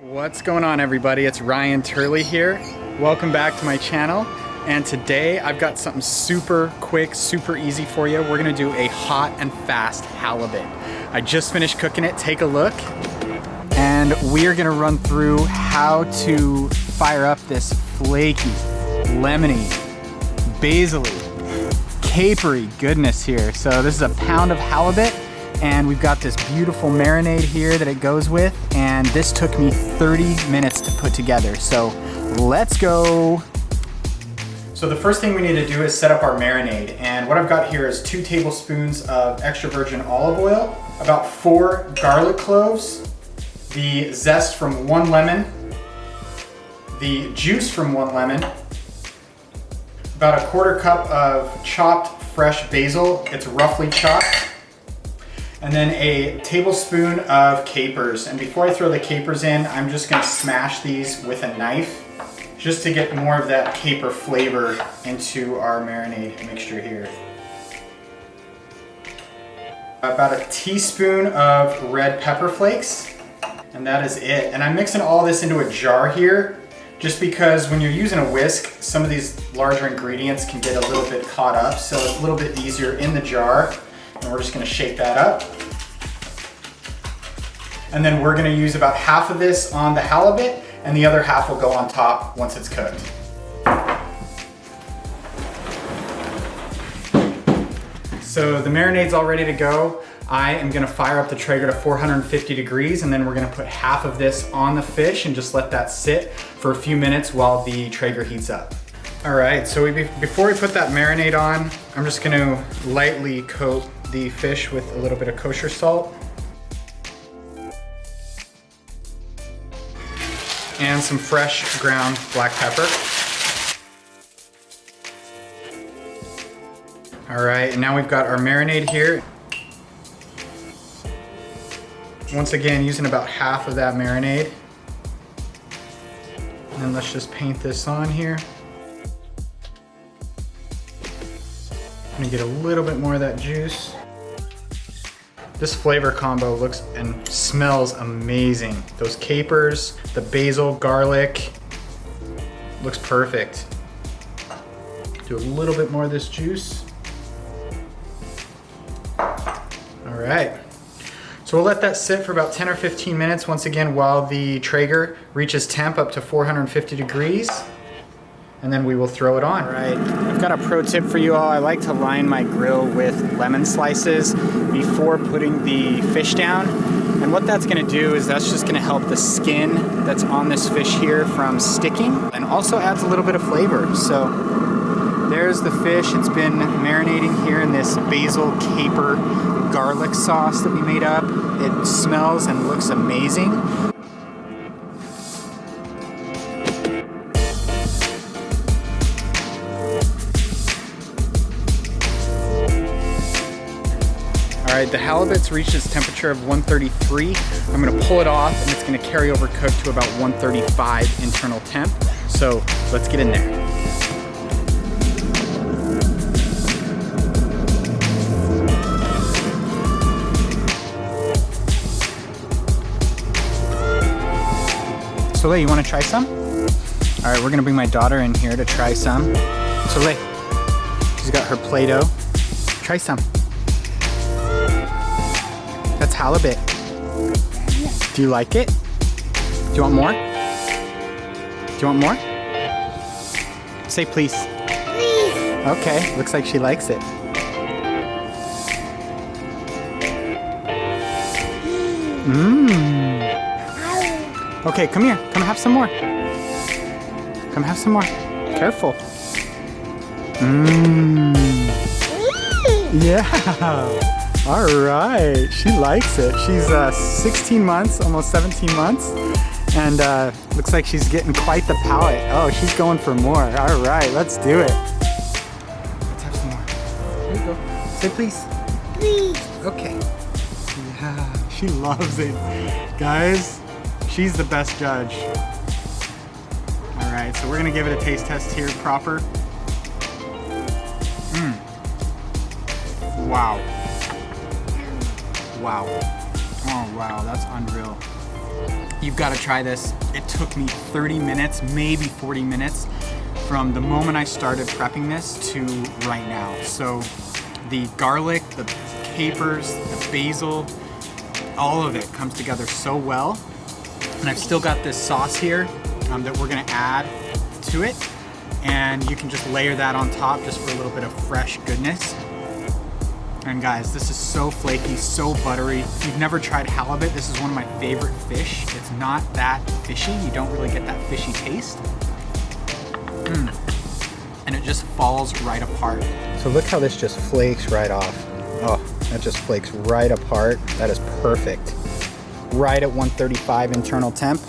What's going on, everybody? It's Ryan Turley here. Welcome back to my channel. And today I've got something super quick, super easy for you. We're gonna do a hot and fast halibut. I just finished cooking it. Take a look. And we are gonna run through how to fire up this flaky, lemony, basil-y, capery goodness here. So this is a pound of halibut, and we've got this beautiful marinade here that it goes with, and this took me 30 minutes to put together. So let's go. So the first thing we need to do is set up our marinade, and what I've got here is 2 tablespoons of extra virgin olive oil, about 4 garlic cloves, the zest from 1 lemon, the juice from 1 lemon, about a 1/4 cup of chopped fresh basil, it's roughly chopped, and then a tablespoon of capers. And before I throw the capers in, I'm just gonna smash these with a knife just to get more of that caper flavor into our marinade mixture here. About a teaspoon of red pepper flakes, and that is it. And I'm mixing all this into a jar here, just because when you're using a whisk, some of these larger ingredients can get a little bit caught up, so it's a little bit easier in the jar. And we're just gonna shake that up. And then we're gonna use about half of this on the halibut, and the other half will go on top once it's cooked. So the marinade's all ready to go. I am gonna fire up the Traeger to 450 degrees, and then we're gonna put half of this on the fish and just let that sit for a few minutes while the Traeger heats up. All right, so before we put that marinade on, I'm just gonna lightly coat the fish with a little bit of kosher salt and some fresh ground black pepper. All right, and now we've got our marinade here. Once again, using about half of that marinade. And then let's just paint this on here. I'm gonna get a little bit more of that juice. This flavor combo looks and smells amazing. Those capers, the basil, garlic, looks perfect. Do a little bit more of this juice. All right. So we'll let that sit for about 10 or 15 minutes, once again, while the Traeger reaches temp up to 450 degrees. And then we will throw it on. All right, I've got a pro tip for you all. I like to line my grill with lemon slices before putting the fish down. And what that's gonna do is that's just gonna help the skin that's on this fish here from sticking, and also adds a little bit of flavor. So there's the fish. It's been marinating here in this basil caper garlic sauce that we made up. It smells and looks amazing. All right, the halibut's reached its temperature of 133. I'm gonna pull it off, and it's gonna carry over cook to about 135 internal temp. So let's get in there. Soleil, you wanna try some? All right, we're gonna bring my daughter in here to try some. Soleil, she's got her Play-Doh. Try some. That's halibut. Do you like it? Do you want more? Do you want more? Say please. Please. Okay, looks like she likes it. Mmm. Okay, come here. Come have some more. Come have some more. Careful. Mmm. Yeah. All right, she likes it. She's 16 months, almost 17 months, and looks like she's getting quite the palate. Oh, she's going for more. All right, let's do it. Let's have some more. Here you go. Say please. Please. Okay. Yeah, she loves it. Guys, she's the best judge. All right, so we're gonna give it a taste test here, proper. Wow. Wow. Oh wow, that's unreal. You've got to try this. It took me 30 minutes, maybe 40 minutes from the moment I started prepping this to right now. So the garlic, the capers, the basil, all of it comes together so well. And I've still got this sauce here that we're gonna add to it. And you can just layer that on top just for a little bit of fresh goodness. And guys, this is so flaky, so buttery. If you've never tried halibut, this is one of my favorite fish. It's not that fishy. You don't really get that fishy taste. And it just falls right apart. So look how this just flakes right off. Oh, that just flakes right apart. That is perfect. Right at 135 internal temp.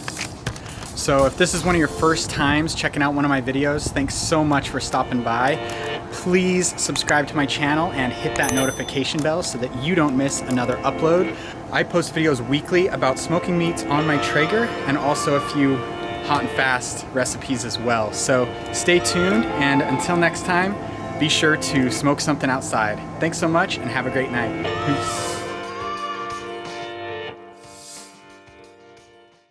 So if this is one of your first times checking out one of my videos, thanks so much for stopping by. Please subscribe to my channel and hit that notification bell so that you don't miss another upload. I post videos weekly about smoking meats on my Traeger and also a few hot and fast recipes as well. So stay tuned, and until next time, be sure to smoke something outside. Thanks so much and have a great night. Peace.